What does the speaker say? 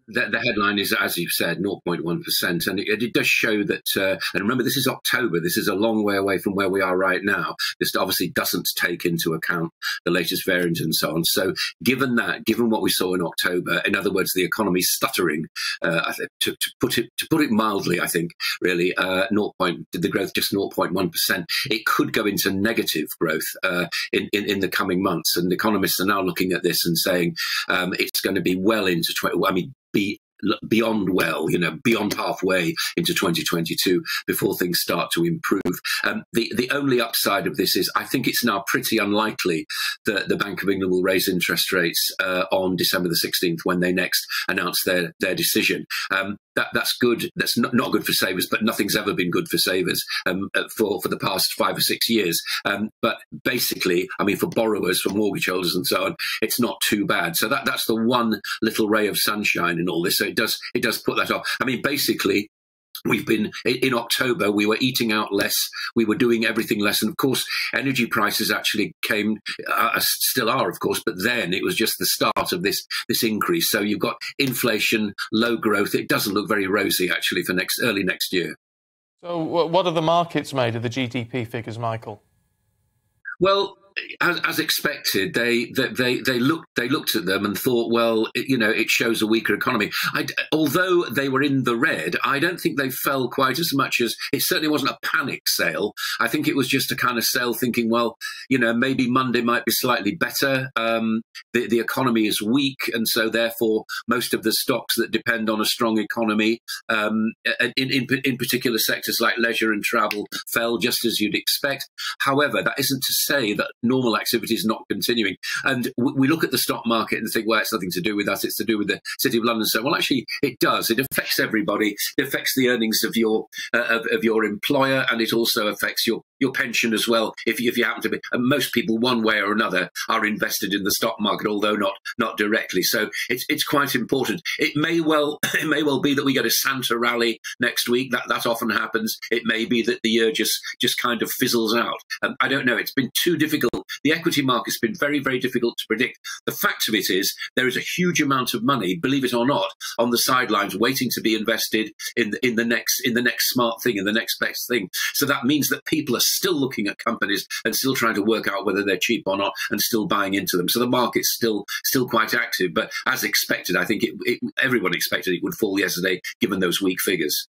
The headline is, as you've said, 0.1%. And it does show that, and remember, this is October. This is a long way away from where we are right now. This obviously doesn't take into account the latest variant and so on. So given that, given what we saw in October, in other words, the economy stuttering, to put it mildly, I think, really, the growth just 0.1%. It could go into negative growth in the coming months. And economists are now looking at this and saying it's going to be well into beyond beyond halfway into 2022 before things start to improve. The only upside of this is I think it's now pretty unlikely that the Bank of England will raise interest rates on December the 16th when they next announce their decision. That's good. That's not good for savers, but nothing's ever been good for savers for the past 5 or 6 years. But basically, I mean, for borrowers, for mortgage holders and so on, it's not too bad. So that's the one little ray of sunshine in all this. So it does put that off. I mean, basically, we've been in October, we were eating out less, we were doing everything less. And of course, energy prices actually still are, of course, but then it was just the start of this increase. So you've got inflation, low growth. It doesn't look very rosy, actually, for early next year. So what are the markets made of the GDP figures, Michael? Well, as expected, they looked at them and thought, well, it shows a weaker economy. Although they were in the red, I don't think they fell quite as much as it certainly wasn't a panic sale. I think it was just a kind of sale thinking, well, maybe Monday might be slightly better. The economy is weak, and so therefore most of the stocks that depend on a strong economy, in particular sectors like leisure and travel, fell just as you'd expect. However, that isn't to say that normal activity is not continuing. And we look at the stock market and think, well, it's nothing to do with us, it's to do with the City of London. So, well, actually, it does. It affects everybody. It affects the earnings of your employer, and it also affects your pension as well. If you happen to be, and most people, one way or another, are invested in the stock market, although not directly. So it's quite important. It may well be that we get a Santa rally next week. That often happens. It may be that the year just kind of fizzles out. I don't know. It's been too difficult. The equity market's been very, very difficult to predict. The fact of it is there is a huge amount of money, believe it or not, on the sidelines waiting to be invested in the next smart thing, in the next best thing. So that means that people are still looking at companies and still trying to work out whether they're cheap or not, and still buying into them. So the market's still quite active. But as expected, I think everyone expected it would fall yesterday, given those weak figures.